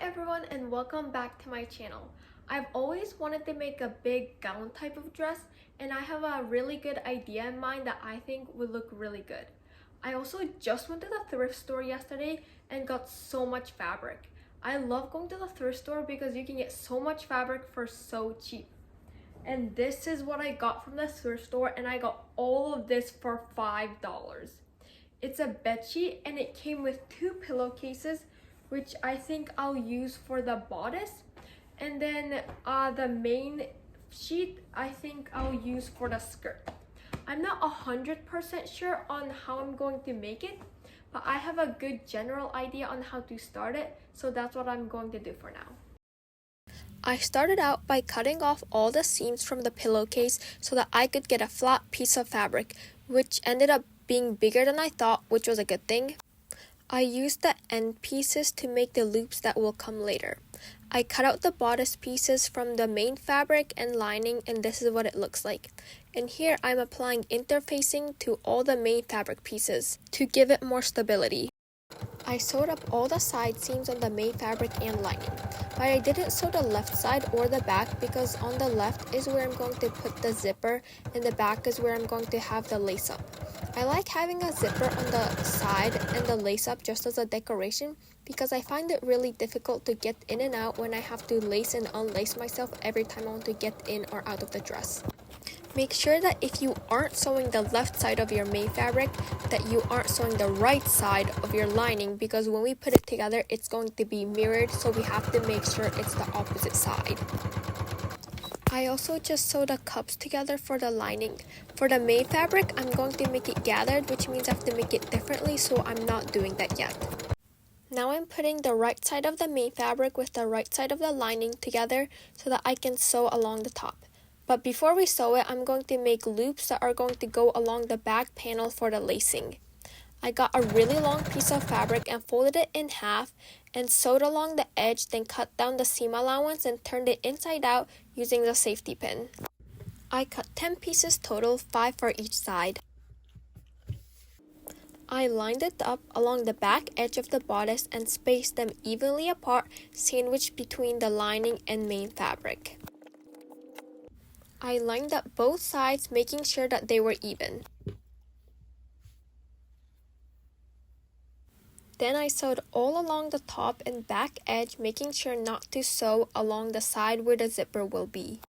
everyone and welcome back to my channel. I've always wanted to make a big gown type of dress and I have a really good idea in mind that I think would look really good. I also just went to the thrift store yesterday and got so much fabric. I love going to the thrift store because you can get so much fabric for so cheap. And this is what I got from the thrift store and I got all of this for $5. It's a bedsheet and it came with 2 pillowcases, which I think I'll use for the bodice, and then the main sheet I think I'll use for the skirt. I'm not 100% sure on how I'm going to make it, but I have a good general idea on how to start it, so that's what I'm going to do for now. I started out by cutting off all the seams from the pillowcase so that I could get a flat piece of fabric, which ended up being bigger than I thought, which was a good thing. I used the end pieces to make the loops that will come later. I cut out the bodice pieces from the main fabric and lining, and this is what it looks like. And here I'm applying interfacing to all the main fabric pieces to give it more stability. I sewed up all the side seams on the main fabric and lining, but I didn't sew the left side or the back because on the left is where I'm going to put the zipper and the back is where I'm going to have the lace up. I like having a zipper on the side and the lace up just as a decoration because I find it really difficult to get in and out when I have to lace and unlace myself every time I want to get in or out of the dress. Make sure that if you aren't sewing the left side of your main fabric, that you aren't sewing the right side of your lining because when we put it together, it's going to be mirrored, so we have to make sure it's the opposite side. I also just sewed the cups together for the lining. For the main fabric, I'm going to make it gathered, which means I have to make it differently, so I'm not doing that yet. Now I'm putting the right side of the main fabric with the right side of the lining together so that I can sew along the top. But before we sew it, I'm going to make loops that are going to go along the back panel for the lacing. I got a really long piece of fabric and folded it in half and sewed along the edge, then cut down the seam allowance and turned it inside out using the safety pin. I cut 10 pieces total, 5 for each side. I lined it up along the back edge of the bodice and spaced them evenly apart, sandwiched between the lining and main fabric. I lined up both sides, making sure that they were even. Then I sewed all along the top and back edge, making sure not to sew along the side where the zipper will be.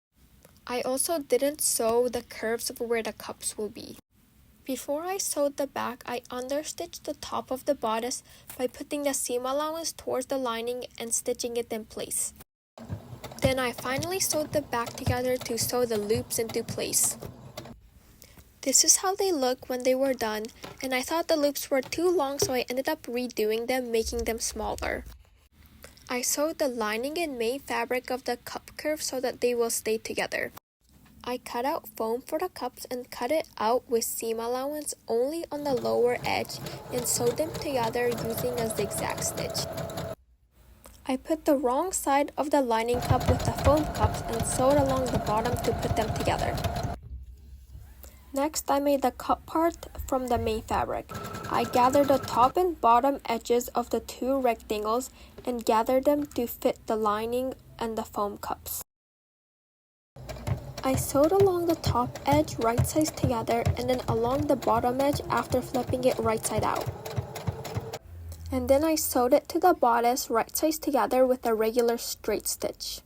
I also didn't sew the curves of where the cups will be. Before I sewed the back, I understitched the top of the bodice by putting the seam allowance towards the lining and stitching it in place. Then I finally sewed the back together to sew the loops into place. This is how they look when they were done, and I thought the loops were too long, so I ended up redoing them, making them smaller. I sewed the lining and main fabric of the cup curve so that they will stay together. I cut out foam for the cups and cut it out with seam allowance only on the lower edge and sewed them together using a zigzag stitch. I put the wrong side of the lining cup with the foam cups and sewed along the bottom to put them together. Next, I made the cup part from the main fabric. I gathered the top and bottom edges of the 2 rectangles and gathered them to fit the lining and the foam cups. I sewed along the top edge right sides together and then along the bottom edge after flipping it right side out. And then I sewed it to the bodice right sides together with a regular straight stitch.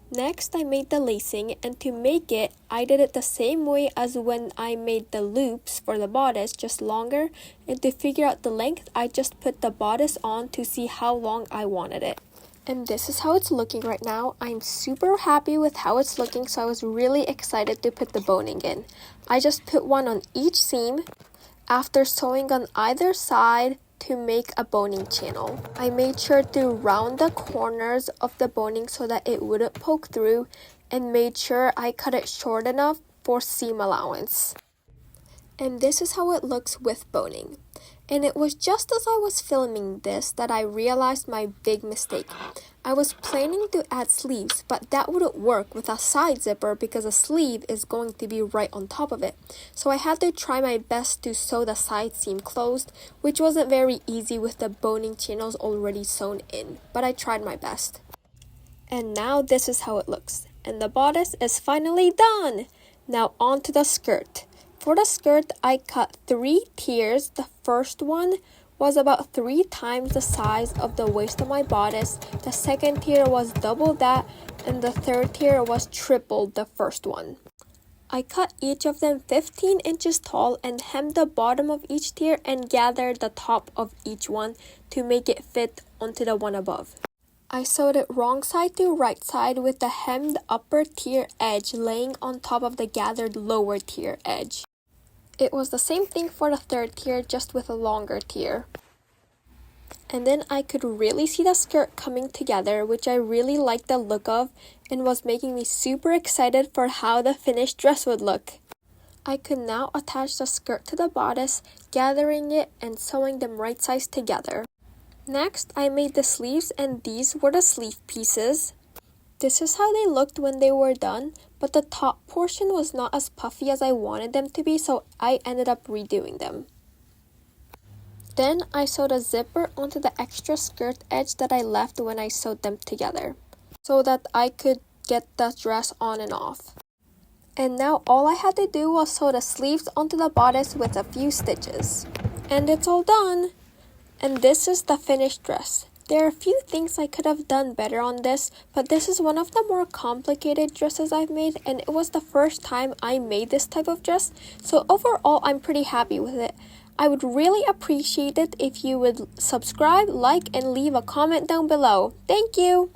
Next, I made the lacing, and to make it, I did it the same way as when I made the loops for the bodice, just longer, and to figure out the length, I just put the bodice on to see how long I wanted it. And this is how it's looking right now. I'm super happy with how it's looking, so I was really excited to put the boning in. I just put one on each seam after sewing on either side to make a boning channel. I made sure to round the corners of the boning so that it wouldn't poke through and made sure I cut it short enough for seam allowance. And this is how it looks with boning. And it was just as I was filming this that I realized my big mistake. I was planning to add sleeves, but that wouldn't work with a side zipper because a sleeve is going to be right on top of it. So I had to try my best to sew the side seam closed, which wasn't very easy with the boning channels already sewn in, but I tried my best. And now this is how it looks. And the bodice is finally done! Now on to the skirt. For the skirt, I cut 3 tiers. The first one was about 3 times the size of the waist of my bodice. The second tier was double that, and the third tier was triple the first one. I cut each of them 15 inches tall and hemmed the bottom of each tier and gathered the top of each one to make it fit onto the one above. I sewed it wrong side to right side with the hemmed upper tier edge laying on top of the gathered lower tier edge. It was the same thing for the third tier, just with a longer tier. And then I could really see the skirt coming together, which I really liked the look of and was making me super excited for how the finished dress would look. I could now attach the skirt to the bodice, gathering it and sewing them right size together. Next, I made the sleeves, and these were the sleeve pieces. This is how they looked when they were done, but the top portion was not as puffy as I wanted them to be, so I ended up redoing them. Then I sewed a zipper onto the extra skirt edge that I left when I sewed them together, so that I could get the dress on and off. And now all I had to do was sew the sleeves onto the bodice with a few stitches. And it's all done! And this is the finished dress. There are a few things I could have done better on this, but this is one of the more complicated dresses I've made, and it was the first time I made this type of dress, so overall I'm pretty happy with it. I would really appreciate it if you would subscribe, like, and leave a comment down below. Thank you!